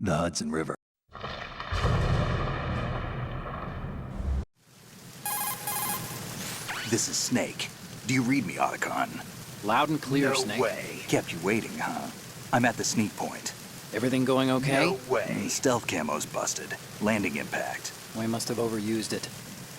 the Hudson River. This is Snake. Do you read me, Otacon? Loud and clear, No Snake. way. Kept you waiting, huh? I'm at the sneak point. Everything going okay? No way. The stealth camo's busted. Landing impact. We must have overused it.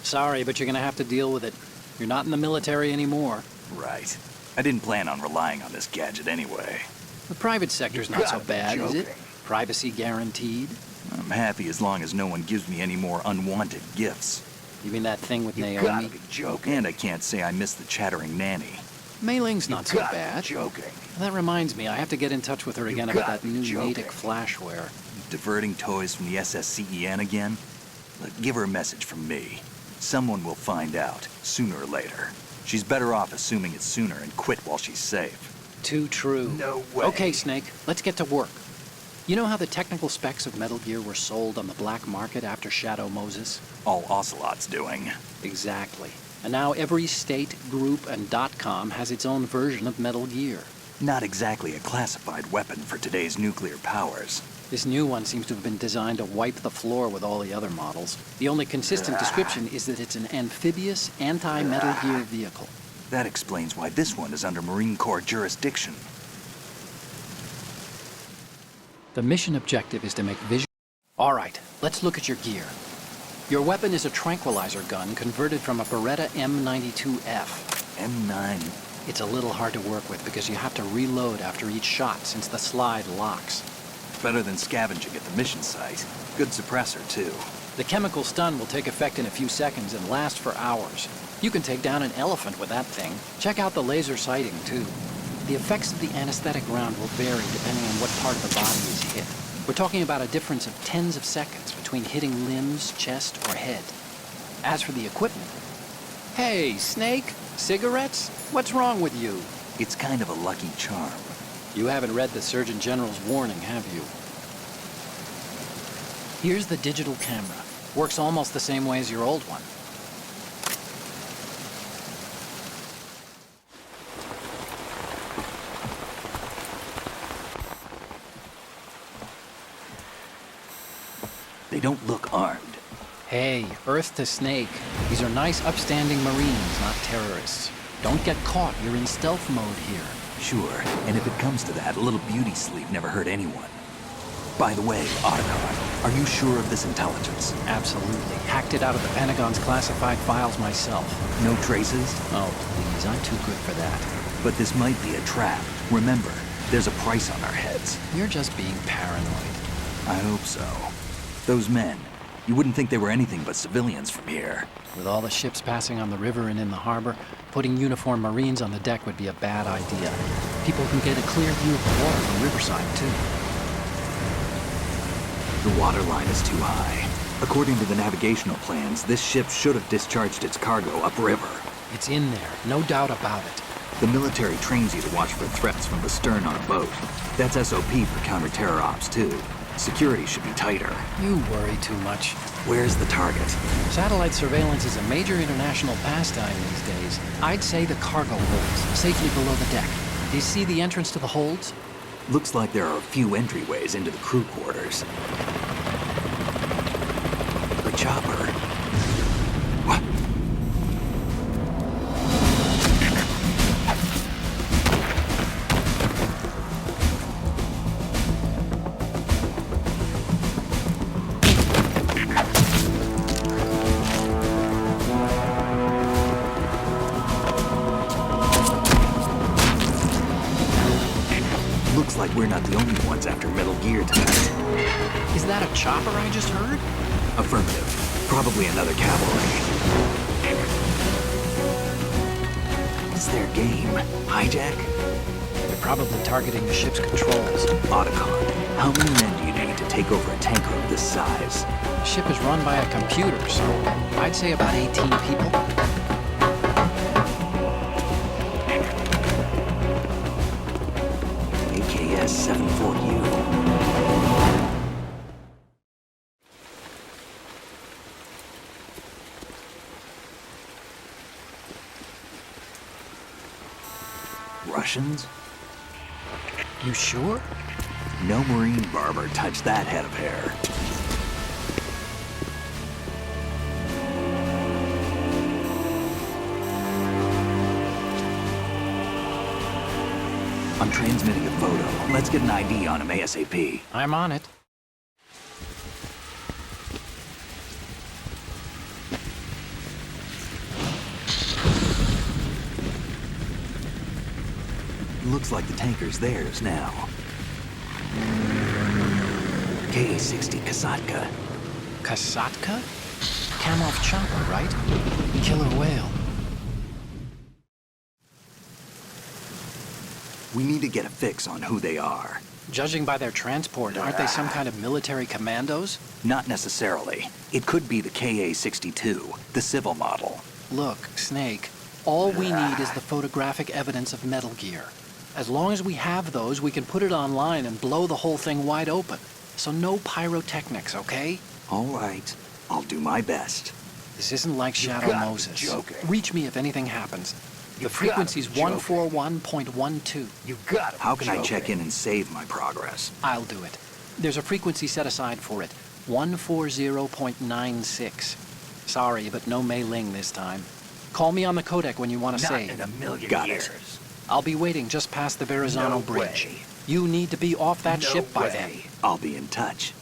Sorry, but you're gonna have to deal with it. You're not in the military anymore. Right. I didn't plan on relying on this gadget anyway. The private sector's not so gotta be bad, is it? joking. Privacy guaranteed. I'm happy as long as no one gives me any more unwanted gifts. You mean that thing with You Naomi? gotta be joking. And I can't say I miss the chattering nanny. Mei Ling's not so Gotta be bad. joking. That reminds me, I have to get in touch with her again about gotta that be new joking. Natick flashware. Diverting toys from the SSCEN again? Look, give her a message from me. Someone will find out, sooner or later. She's better off assuming it sooner and quit while she's safe. Too true. No way. Okay, Snake, let's get to work. You know how the technical specs of Metal Gear were sold on the black market after Shadow Moses? All Ocelot's doing. Exactly. And now every state, group, and .com has its own version of Metal Gear. Not exactly a classified weapon for today's nuclear powers. This new one seems to have been designed to wipe the floor with all the other models. The only consistent description is that it's an amphibious, anti-Metal Gear vehicle. That explains why this one is under Marine Corps jurisdiction. The mission objective is to make visual... All right, let's look at your gear. Your weapon is a tranquilizer gun converted from a Beretta M92F. M9. It's a little hard to work with because you have to reload after each shot since the slide locks. Better than scavenging at the mission site. Good suppressor, too. The chemical stun will take effect in a few seconds and last for hours. You can take down an elephant with that thing. Check out the laser sighting, too. The effects of the anesthetic round will vary depending on what part of the body is hit. We're talking about a difference of tens of seconds between hitting limbs, chest, or head. As for the equipment... Hey, Snake! Cigarettes? What's wrong with you? It's kind of a lucky charm. You haven't read the Surgeon General's warning, have you? Here's the digital camera. Works almost the same way as your old one. They don't look armed. Hey, Earth to Snake. These are nice, upstanding Marines, not terrorists. Don't get caught. You're in stealth mode here. Sure, and if it comes to that, a little beauty sleep never hurt anyone. By the way, Otacon, are you sure of this intelligence? Absolutely. Hacked it out of the Pentagon's classified files myself. No traces? Oh, please. I'm too good for that. But this might be a trap. Remember, there's a price on our heads. You're just being paranoid. I hope so. Those men, you wouldn't think they were anything but civilians from here. With all the ships passing on the river and in the harbor, putting uniformed Marines on the deck would be a bad idea. People can get a clear view of the water from Riverside, too. The water line is too high. According to the navigational plans, this ship should have discharged its cargo upriver. It's in there, no doubt about it. The military trains you to watch for threats from the stern on a boat. That's SOP for counter-terror ops, too. Security should be tighter. You worry too much. Where's the target? Satellite surveillance is a major international pastime these days. I'd say the cargo holds, safely below the deck. Do you see the entrance to the holds? Looks like there are a few entryways into the crew quarters. The chopper. What? Looks like we're not the only ones after Metal Gear tonight. Is that a chopper I just heard? Affirmative. Probably another cavalry. What's their game? Hijack? They're probably targeting the ship's controls. Otacon, how many men do you need to take over a tanker of this size? The ship is run by a computer, so I'd say about 18 people. AKS 74U. Russians? You sure? No marine barber touched that head of hair. I'm transmitting a photo. Let's get an ID on him ASAP. I'm on it. Looks like the tanker's theirs now. Ka-60 Kasatka. Kasatka? Kamarov chopper, right? Killer whale. We need to get a fix on who they are. Judging by their transport, aren't they some kind of military commandos? Not necessarily. It could be the Ka-62, the civil model. Look, Snake, all we need is the photographic evidence of Metal Gear. As long as we have those, we can put it online and blow the whole thing wide open. So no pyrotechnics, okay? All right. I'll do my best. This isn't like Shadow gotta be Moses. joking. Reach me if anything happens. You The frequency's gotta be joking. 141.12. You got it. How can I check in and save my progress? I'll do it. There's a frequency set aside for it. 140.96. Sorry, but no Mei Ling this time. Call me on the codec when you want to Not say. in a million Got it. years. I'll be waiting just past the Verrazano No Bridge. way. You need to be off that No ship by way. then. I'll be in touch.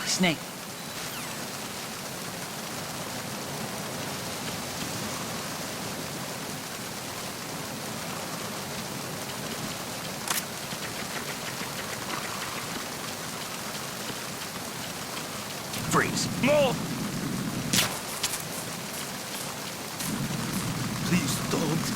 Snake. Freeze. More! Please don't.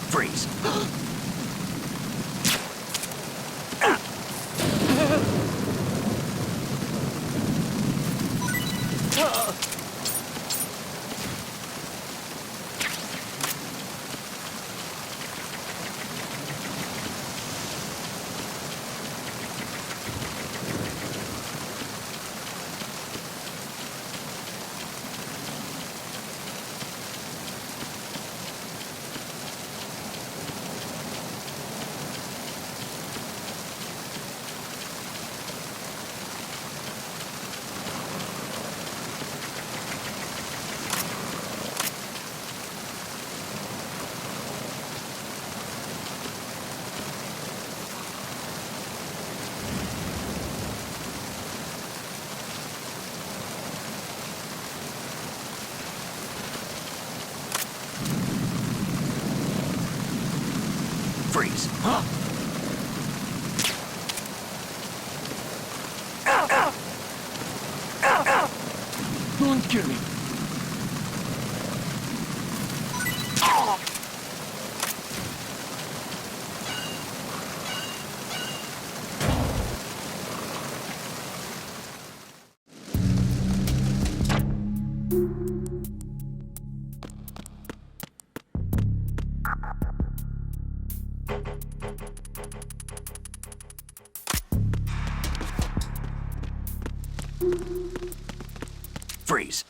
Freeze. Kill me. Freeze.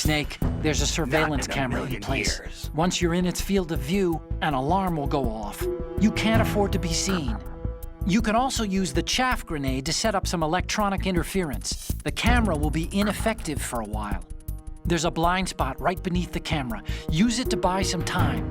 Snake, there's a surveillance in a camera in million place. years. Once you're in its field of view, an alarm will go off. You can't afford to be seen. You can also use the chaff grenade to set up some electronic interference. The camera will be ineffective for a while. There's a blind spot right beneath the camera. Use it to buy some time.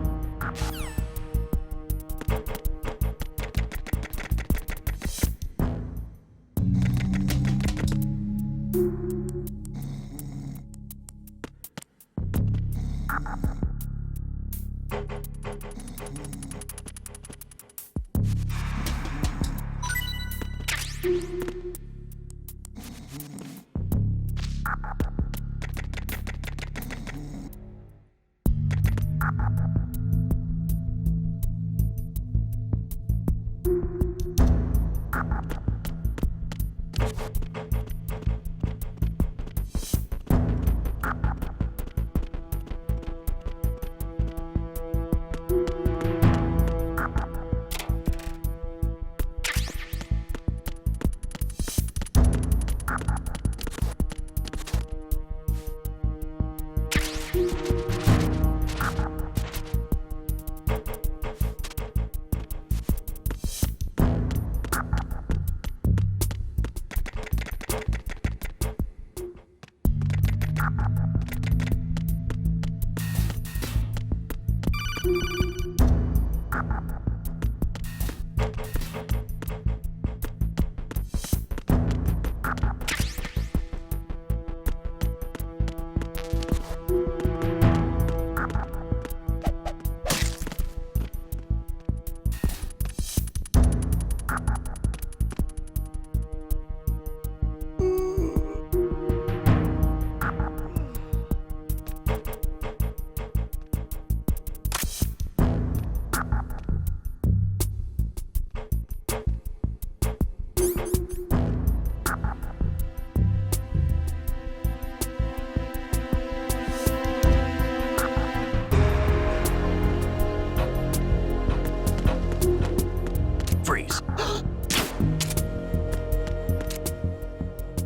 Freeze.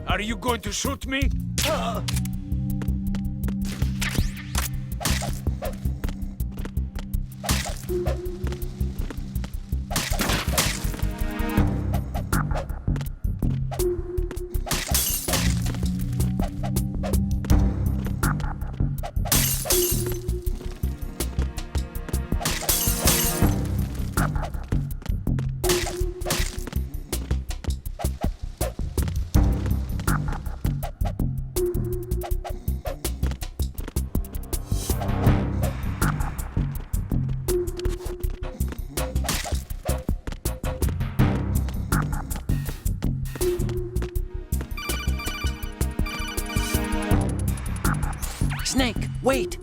Are you going to shoot me? Snake, wait!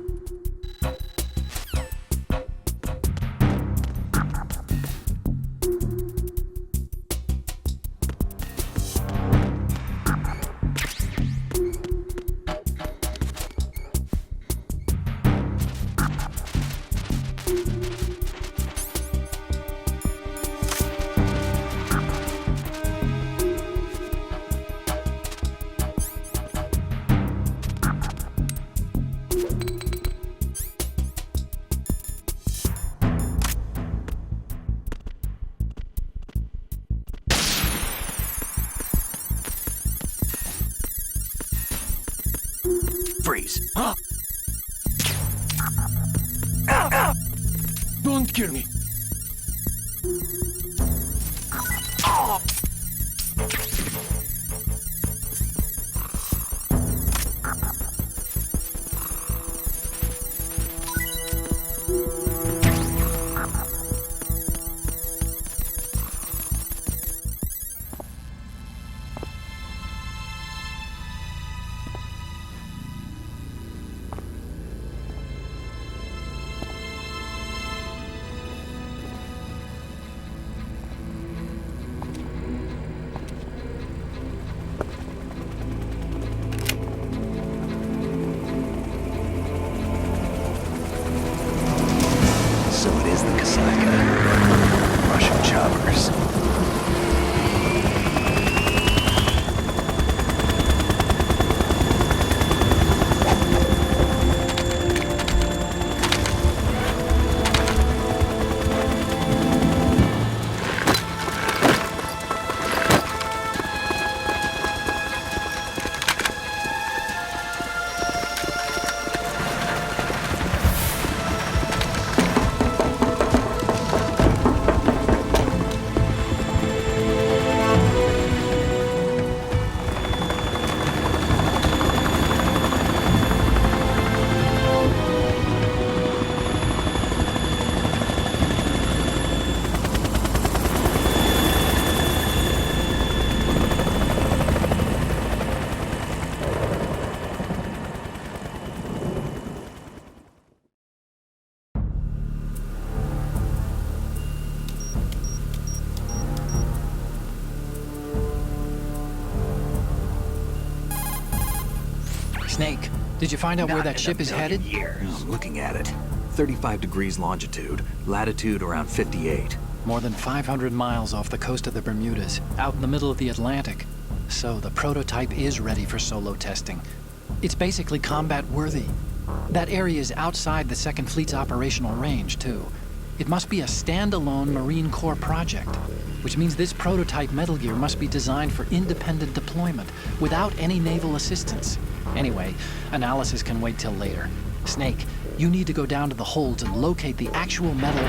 Freeze. Don't kill me. So it is the Kasaka. Russian choppers. Snake, did you find out where that ship is headed? I'm looking at it. 35 degrees longitude, latitude around 58. More than 500 miles off the coast of the Bermudas, out in the middle of the Atlantic. So the prototype is ready for solo testing. It's basically combat-worthy. That area is outside the Second Fleet's operational range, too. It must be a standalone Marine Corps project, which means this prototype Metal Gear must be designed for independent deployment, without any naval assistance. Anyway, analysis can wait till later. Snake, you need to go down to the holds and locate the actual metal...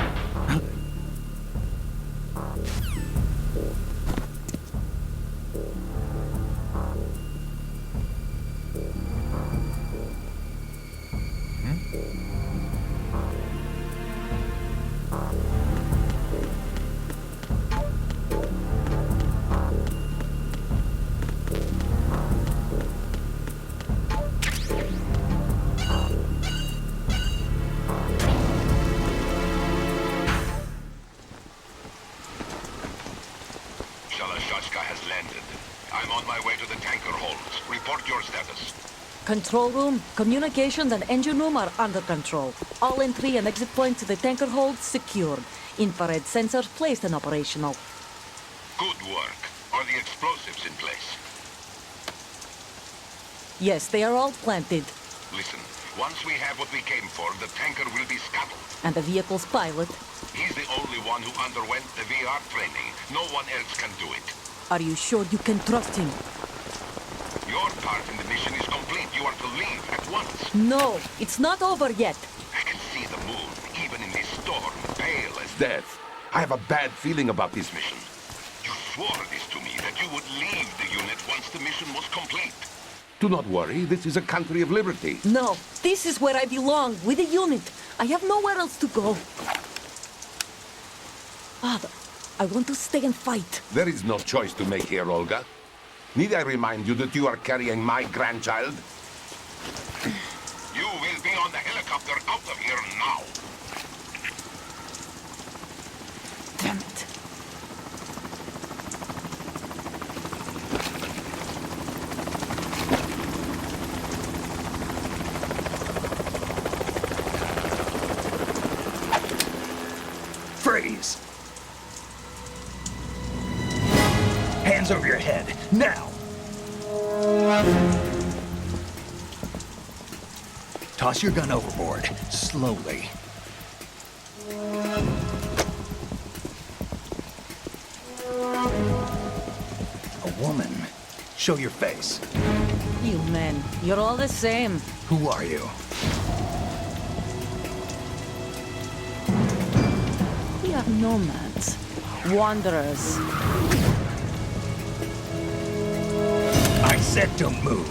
Shalashaska has landed. I'm on my way to the tanker holds. Report your status. Control room, communications and engine room are under control. All entry and exit points to the tanker hold secured. Infrared sensors placed and operational. Good work. Are the explosives in place? Yes, they are all planted. Listen, once we have what we came for, the tanker will be scuttled. And the vehicle's pilot. He's the only one who underwent the VR training. No one else can do it. Are you sure you can trust him? Your part in the mission is complete. You are to leave at once. No, it's not over yet. I can see the moon, even in this storm, pale as death. I have a bad feeling about this mission. You swore this to me, that you would leave the unit once the mission was complete. Do not worry, this is a country of liberty. No, this is where I belong, with the unit. I have nowhere else to go. Father, I want to stay and fight. There is no choice to make here, Olga. Need I remind you that you are carrying my grandchild? You hands over your head, now! Toss your gun overboard, slowly. A woman. Show your face. You men, you're all the same. Who are you? We are nomads. Wanderers. I said don't move.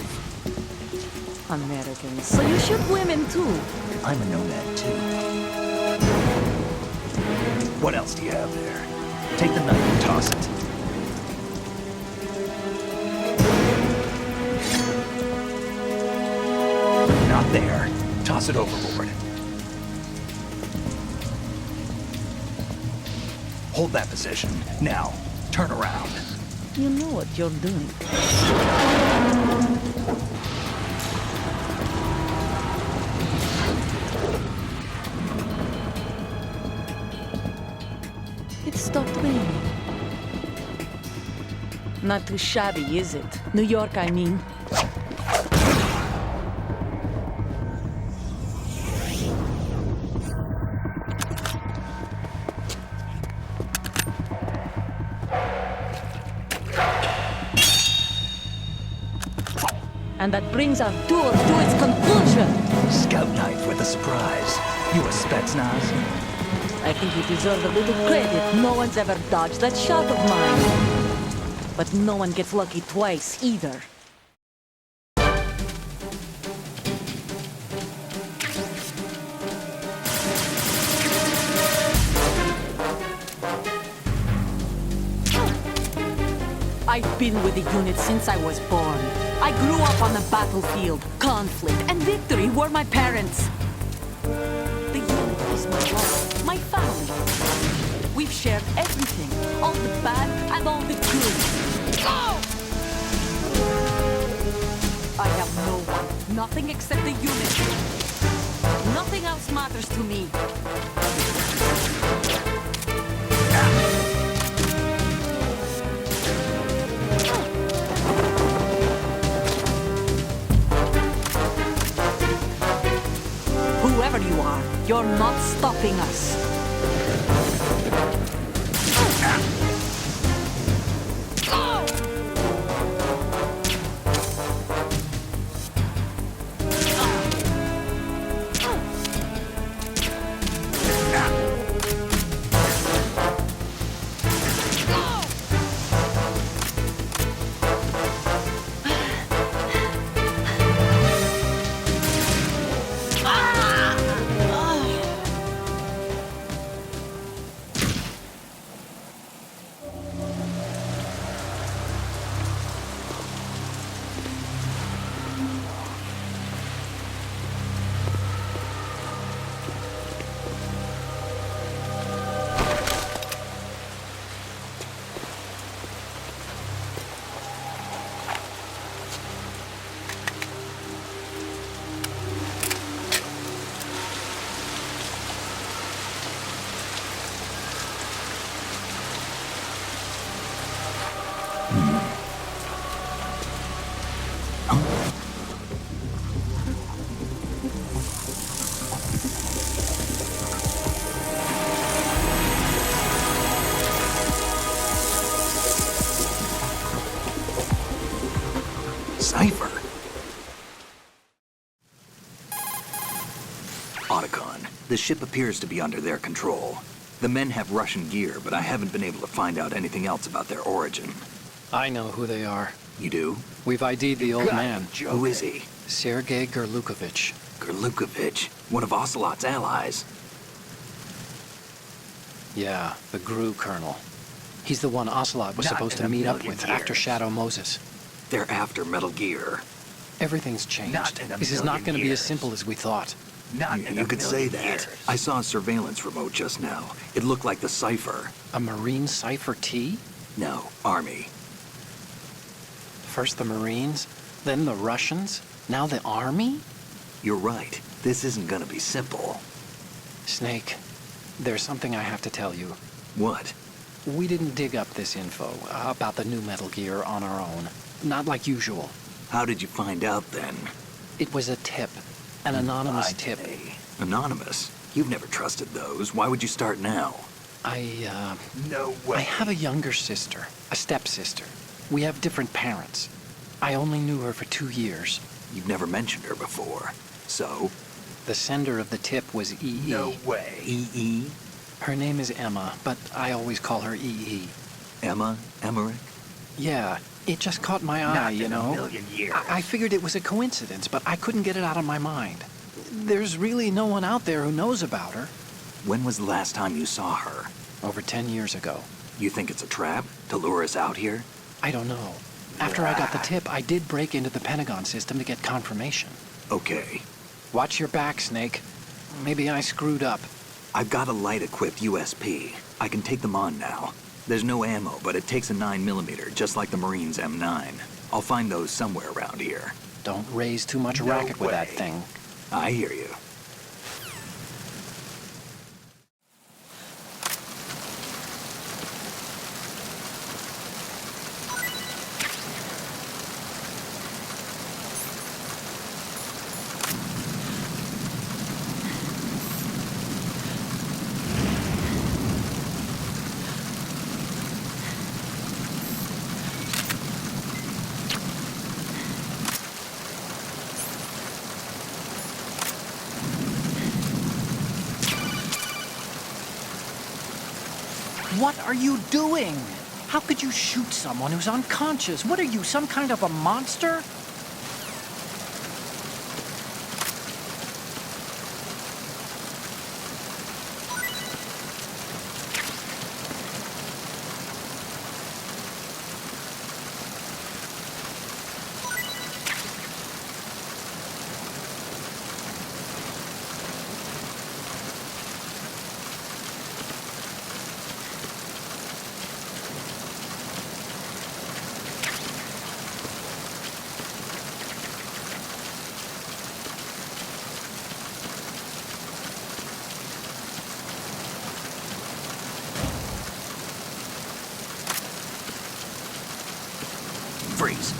Americans. So you shoot women too. I'm a nomad too. What else do you have there? Take the knife and toss it. Not there. Toss it overboard. Hold that position. Now, turn around. You know what you're doing. It stopped raining. Not too shabby, is it? New York, I mean. And that brings our tour to its conclusion. Scout knife with a surprise. You a Spetsnaz? I think you deserve a little credit. No one's ever dodged that shot of mine. But no one gets lucky twice, either. I've been with the unit since I was born. I grew up on the battlefield. Conflict and victory were my parents. The unit is my life, my family. We've shared everything, all the bad and all the good. Oh! I have no one, nothing except the unit. Nothing else matters to me. Whoever you are, you're not stopping us. Cipher. Otacon, the ship appears to be under their control. The men have Russian gear, but I haven't been able to find out anything else about their origin. I know who they are. You do? We've ID'd the old man, Who is he? Sergei Gerlukovich. Gerlukovich, one of Ocelot's allies. Yeah, the GRU colonel. He's the one Ocelot was Not supposed in to a meet up million with after years. Shadow Moses. They're after Metal Gear. Everything's changed. Not in a This is not million going to be as years. simple as we thought. You could say that. I saw a surveillance remote just now. It looked like the Cipher. A Marine Cipher T? No, Army. First the Marines, then the Russians, now the Army? You're right. This isn't gonna be simple. Snake, there's something I have to tell you. What? We didn't dig up this info about the new Metal Gear on our own. Not like usual. How did you find out then? It was a tip. An anonymous tip. Anonymous? You've never trusted those. Why would you start now? No way. I have a younger sister, a stepsister. We have different parents. I only knew her for 2 years. You've never mentioned her before. So? The sender of the tip was EE. No way. EE? Her name is Emma, but I always call her EE. Emma? Emmerich? Yeah, it just caught my eye, Not you in know? a million years. I figured it was a coincidence, but I couldn't get it out of my mind. There's really no one out there who knows about her. When was the last time you saw her? Over 10 years ago. You think it's a trap? To lure us out here? I don't know. After I got the tip, I did break into the Pentagon system to get confirmation. Okay. Watch your back, Snake. Maybe I screwed up. I've got a light-equipped USP. I can take them on now. There's no ammo, but it takes a 9mm, just like the Marines' M9. I'll find those somewhere around here. Don't raise too much No racket with that way. thing. I hear you. What are you doing? How could you shoot someone who's unconscious? What are you, some kind of a monster? Freeze.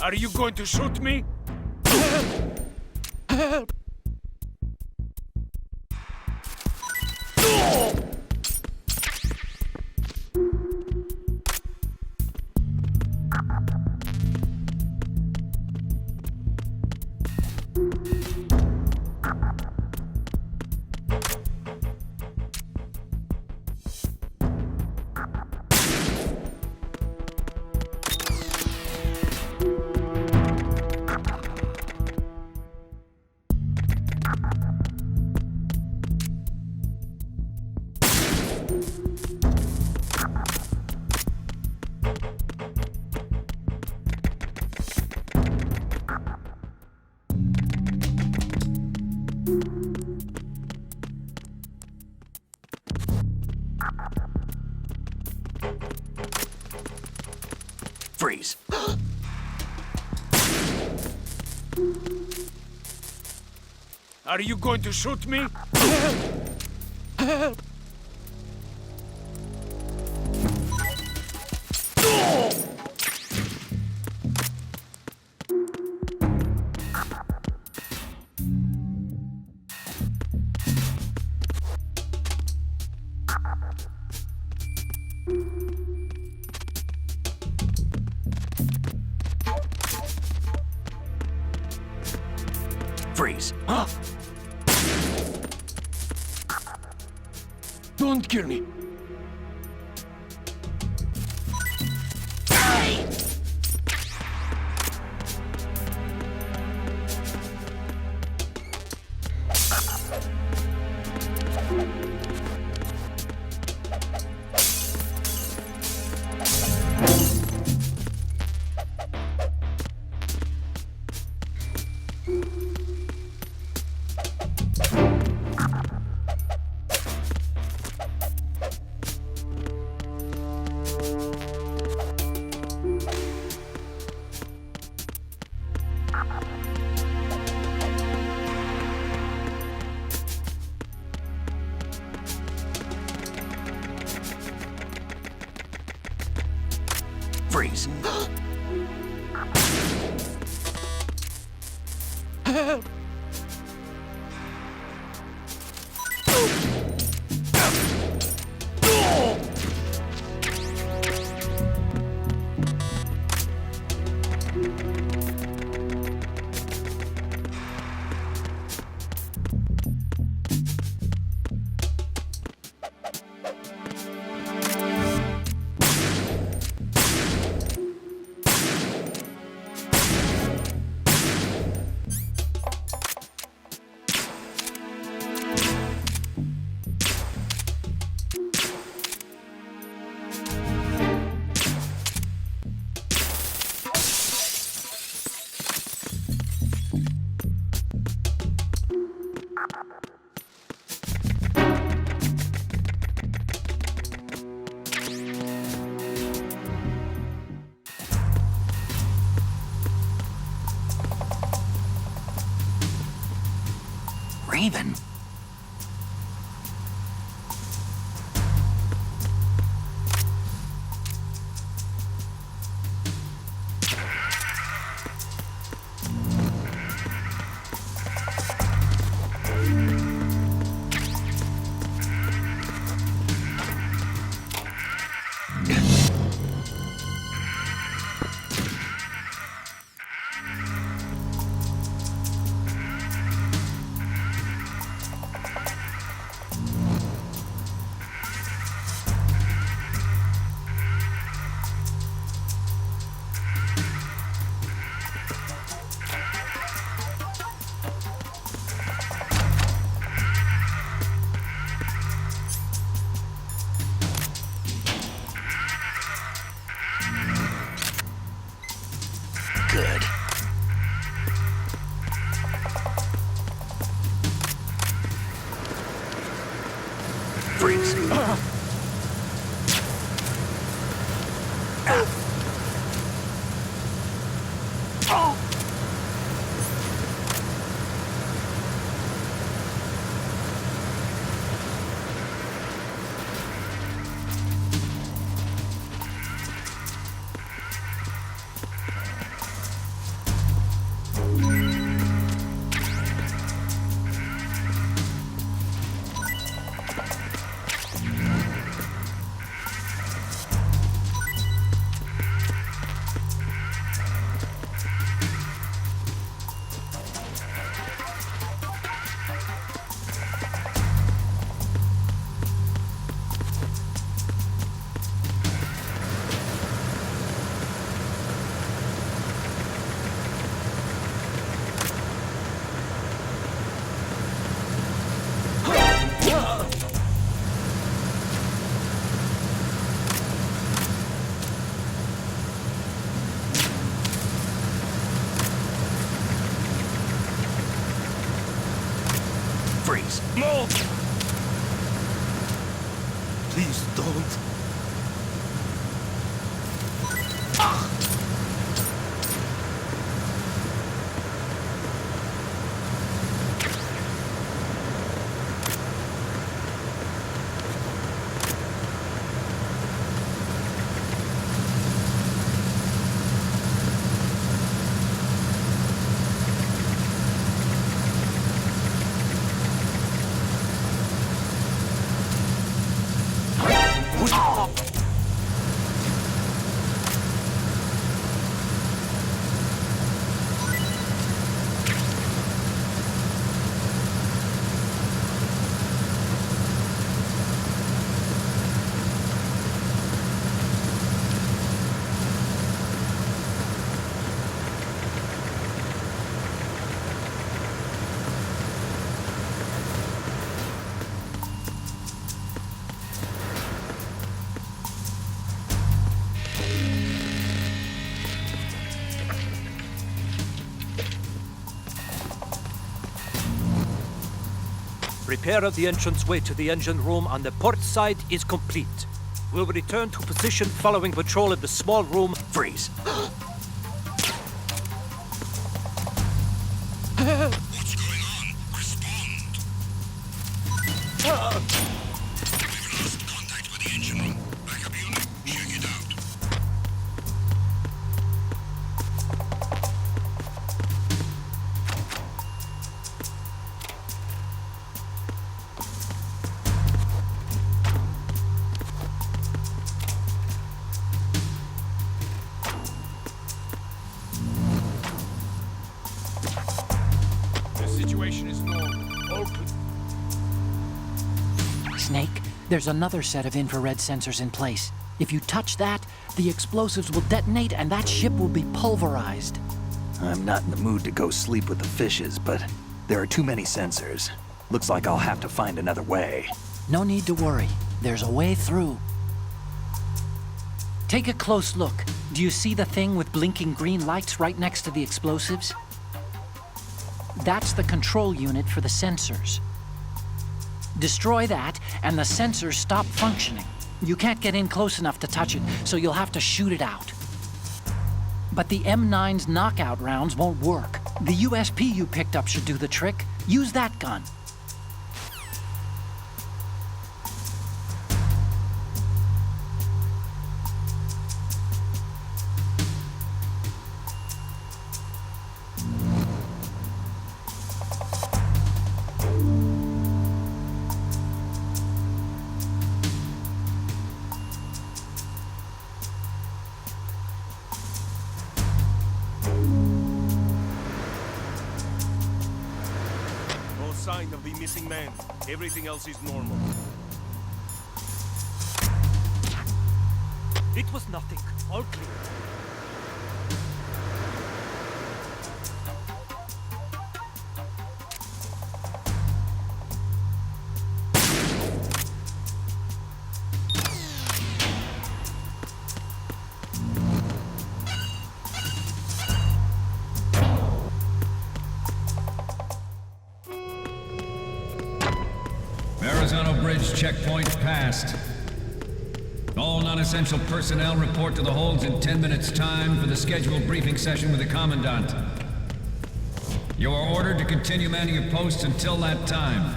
Are you going to shoot me? Freeze. Are you going to shoot me? Freeze. Don't kill me. Freeze. Raven. Please, no! Please don't. Repair of the entranceway to the engine room on the port side is complete. We'll return to position following patrol of the small room. Freeze. What's going on? Respond. We've lost contact with the engine room. Backup unit, check it out. The situation is normal. All clear. Snake, there's another set of infrared sensors in place. If you touch that, the explosives will detonate and that ship will be pulverized. I'm not in the mood to go sleep with the fishes, but there are too many sensors. Looks like I'll have to find another way. No need to worry. There's a way through. Take a close look. Do you see the thing with blinking green lights right next to the explosives? That's the control unit for the sensors. Destroy that, and the sensors stop functioning. You can't get in close enough to touch it, so you'll have to shoot it out. But the M9's knockout rounds won't work. The USP you picked up should do the trick. Use that gun. No sign of the missing man. Everything else is normal. It was nothing. All clear. Verrazano Bridge checkpoint passed. All non-essential personnel report to the holds in 10 minutes' time for the scheduled briefing session with the Commandant. You are ordered to continue manning your posts until that time.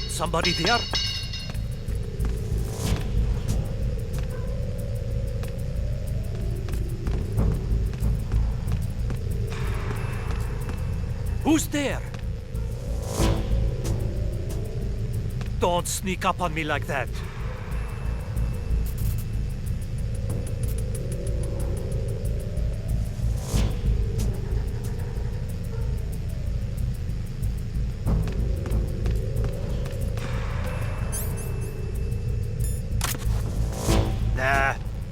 Somebody there? Who's there? Don't sneak up on me like that.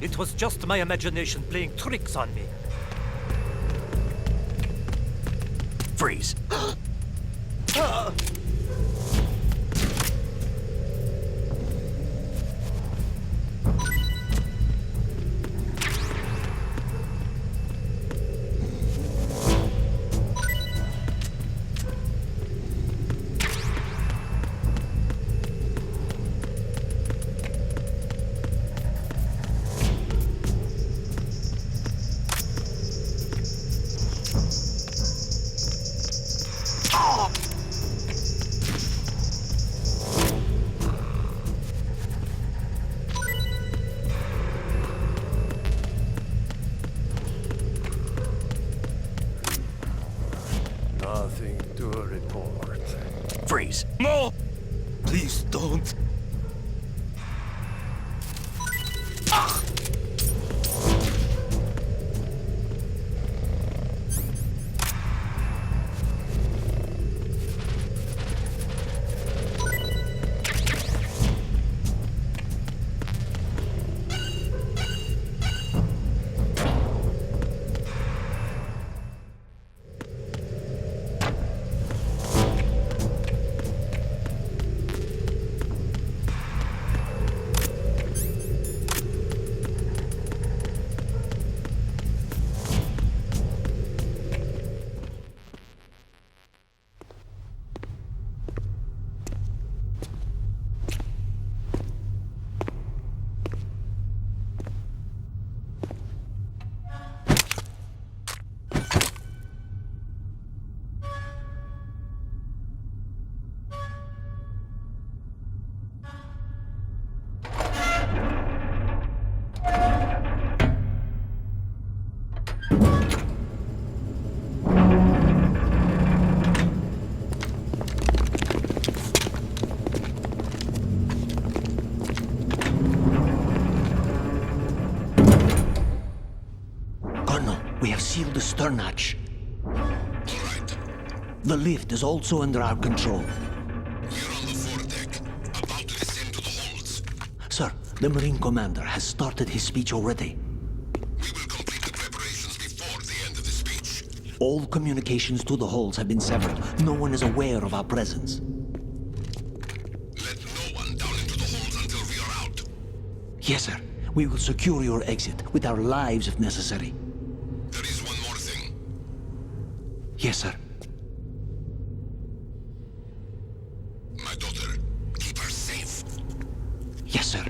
It was just my imagination playing tricks on me. Freeze. Nothing to report. Freeze. No! Please don't. We have sealed the stern hatch. The lift is also under our control. We're on the foredeck, about to descend to the holds. Sir, the Marine Commander has started his speech already. We will complete the preparations before the end of the speech. All communications to the holds have been severed. No one is aware of our presence. Let no one down into the holds until we are out. Yes, sir. We will secure your exit with our lives if necessary. There is one more thing. Yes, sir. My daughter, keep her safe. Yes, sir.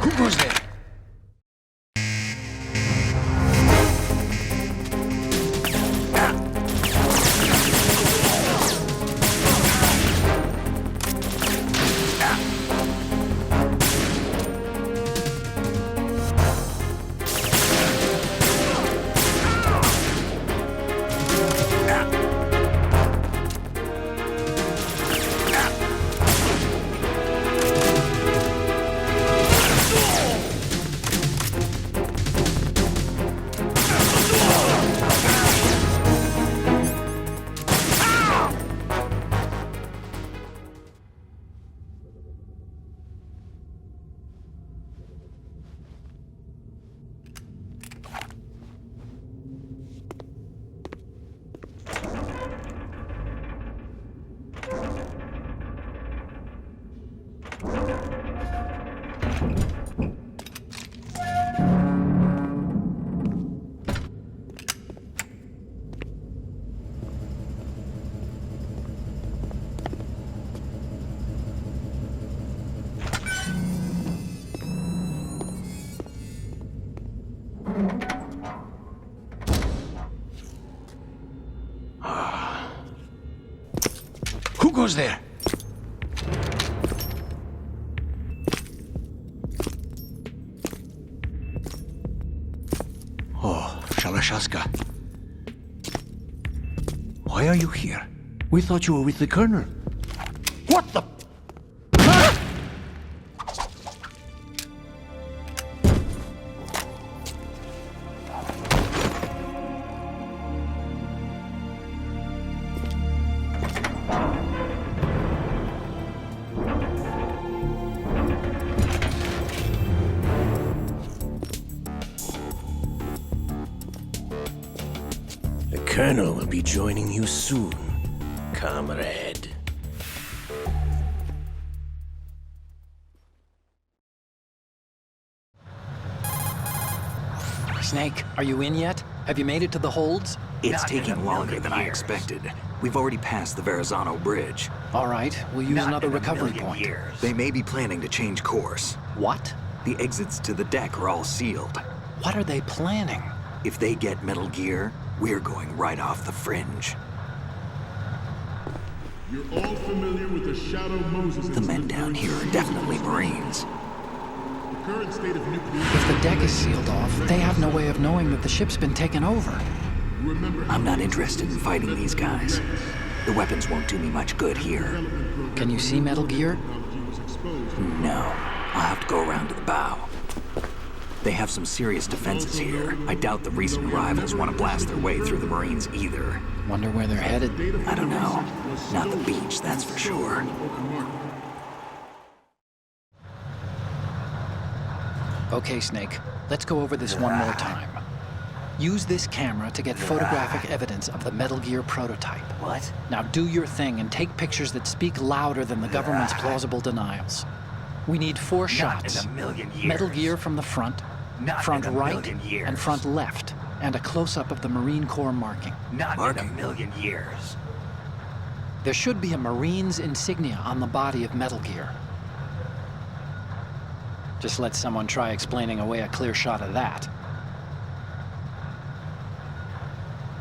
Who goes there? Who goes there? Oh, Shalashaska. Why are you here? We thought you were with the Colonel. What the... Colonel will be joining you soon, comrade. Snake, are you in yet? Have you made it to the holds? It's taking longer than I expected. We've already passed the Verrazano Bridge. All right, we'll use another recovery point. They may be planning to change course. What? The exits to the deck are all sealed. What are they planning? If they get Metal Gear, we're going right off the fringe. You're all familiar with the Shadow Moses The men down here are definitely Marines. The current state of nuclear... If the deck is sealed off, they have no way of knowing that the ship's been taken over. I'm not interested in fighting these guys. The weapons won't do me much good here. Can you see Metal Gear? No. I'll have to go around to the bow. They have some serious defenses here. I doubt the recent arrivals want to blast their way through the Marines either. Wonder where they're headed? I don't know. Not the beach, that's for sure. Okay, Snake. Let's go over this one more time. Use this camera to get photographic evidence of the Metal Gear prototype. What? Now do your thing and take pictures that speak louder than the government's plausible denials. We need 4 shots. In a million years. Metal Gear from the front, Not front in a right, million years. and front left, and a close-up of the Marine Corps marking. Not in a million years. There should be a Marine's insignia on the body of Metal Gear. Just let someone try explaining away a clear shot of that.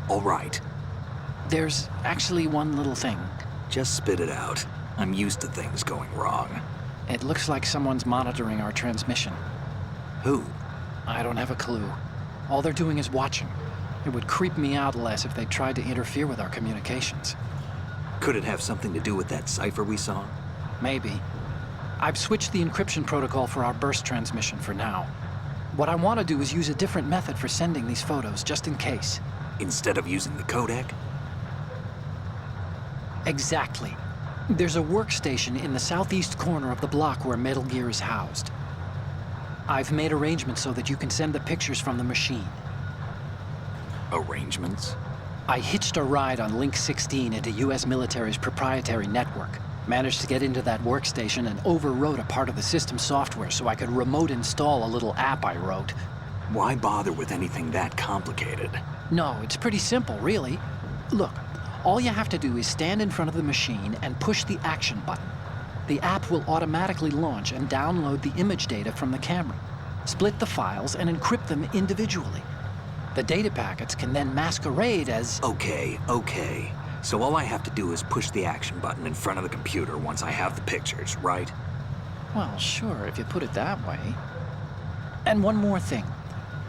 All right. There's actually one little thing. Just spit it out. I'm used to things going wrong. It looks like someone's monitoring our transmission. Who? I don't have a clue. All they're doing is watching. It would creep me out less if they tried to interfere with our communications. Could it have something to do with that cipher we saw? Maybe. I've switched the encryption protocol for our burst transmission for now. What I want to do is use a different method for sending these photos, just in case. Instead of using the codec? Exactly. There's a workstation in the southeast corner of the block where Metal Gear is housed. I've made arrangements so that you can send the pictures from the machine. Arrangements? I hitched a ride on Link 16 into U.S. military's proprietary network. Managed to get into that workstation and overwrote a part of the system software so I could remote install a little app I wrote. Why bother with anything that complicated? No, it's pretty simple, really. Look, all you have to do is stand in front of the machine and push the action button. The app will automatically launch and download the image data from the camera, split the files, and encrypt them individually. The data packets can then masquerade as... Okay. So all I have to do is push the action button in front of the computer once I have the pictures, right? Well, sure, if you put it that way. And one more thing.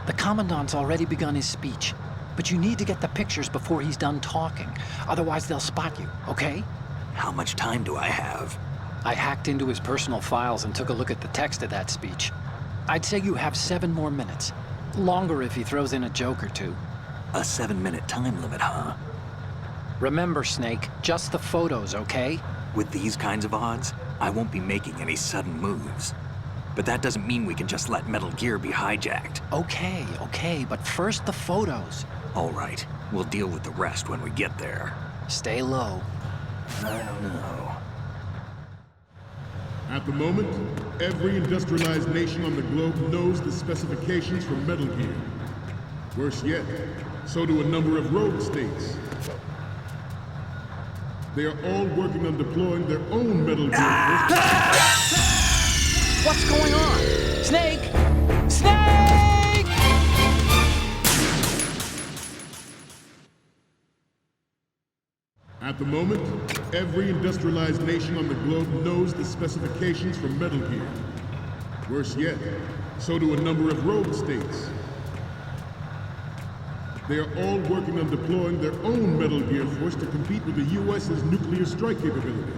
The Commandant's already begun his speech, but you need to get the pictures before he's done talking. Otherwise, they'll spot you, okay? How much time do I have? I hacked into his personal files and took a look at the text of that speech. I'd say you have 7 more minutes. Longer if he throws in a joke or two. A 7-minute time limit, huh? Remember, Snake, just the photos, okay? With these kinds of odds, I won't be making any sudden moves. But that doesn't mean we can just let Metal Gear be hijacked. Okay, but first the photos. All right, we'll deal with the rest when we get there. Stay low. I don't know. At the moment, every industrialized nation on the globe knows the specifications for Metal Gear. Worse yet, so do a number of rogue states. They are all working on deploying their own Metal Gear. What's going on? Snake! Snake! At the moment, every industrialized nation on the globe knows the specifications for Metal Gear. Worse yet, so do a number of rogue states. They are all working on deploying their own Metal Gear force to compete with the U.S.'s nuclear strike capability.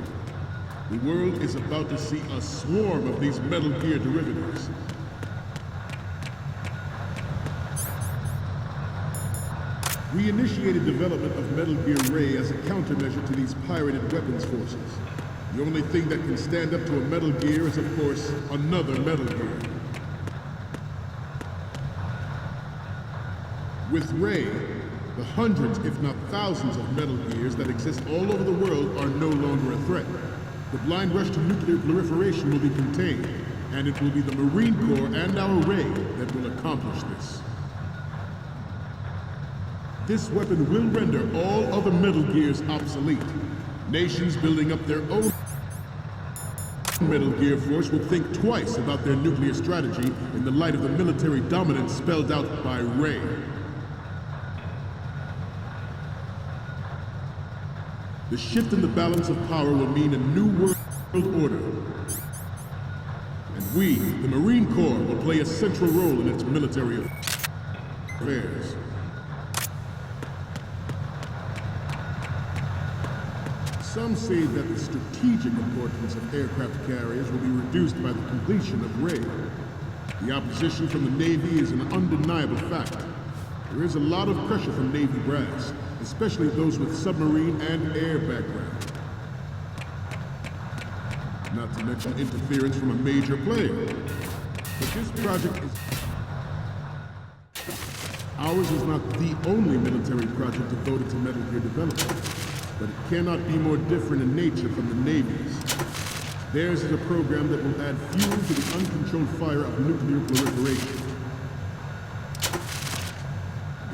The world is about to see a swarm of these Metal Gear derivatives. We initiated development of Metal Gear Ray as a countermeasure to these pirated weapons forces. The only thing that can stand up to a Metal Gear is, of course, another Metal Gear. With Ray, The hundreds, if not thousands, of Metal Gears that exist all over the world are no longer a threat. The blind rush to nuclear proliferation will be contained, and it will be the Marine Corps and our Ray that will accomplish this. This weapon will render all other Metal Gears obsolete. Nations building up their own Metal Gear force will think twice about their nuclear strategy in the light of the military dominance spelled out by Ray. The shift in the balance of power will mean a new world order. And we, the Marine Corps, will play a central role in its military affairs. Some say that the strategic importance of aircraft carriers will be reduced by the completion of Ray. The opposition from the Navy is an undeniable fact. There is a lot of pressure from Navy brass, especially those with submarine and air background. Not to mention interference from a major player. But this project is... Ours is not the only military project devoted to Metal Gear development, but it cannot be more different in nature from the Navy's. Theirs is a program that will add fuel to the uncontrolled fire of nuclear proliferation.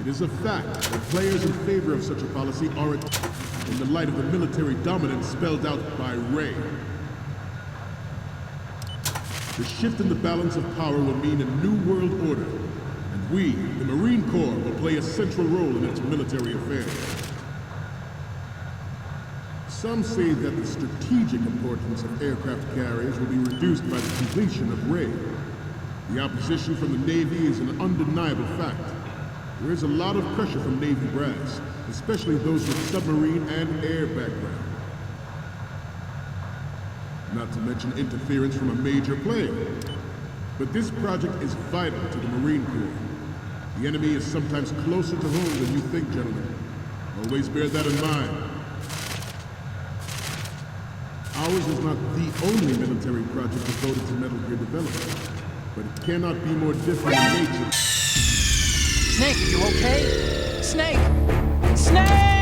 It is a fact that players in favor of such a policy are in the light of the military dominance spelled out by Ray. The shift in the balance of power will mean a new world order, and we, the Marine Corps, will play a central role in its military affairs. Some say that the strategic importance of aircraft carriers will be reduced by the completion of Ray. The opposition from the Navy is an undeniable fact. There is a lot of pressure from Navy brass, especially those with submarine and air background. Not to mention interference from a major player. But this project is vital to the Marine Corps. The enemy is sometimes closer to home than you think, gentlemen. Always bear that in mind. Ours is not the only military project devoted to Metal Gear development, but it cannot be more different in nature. Snake, you okay? Snake! Snake!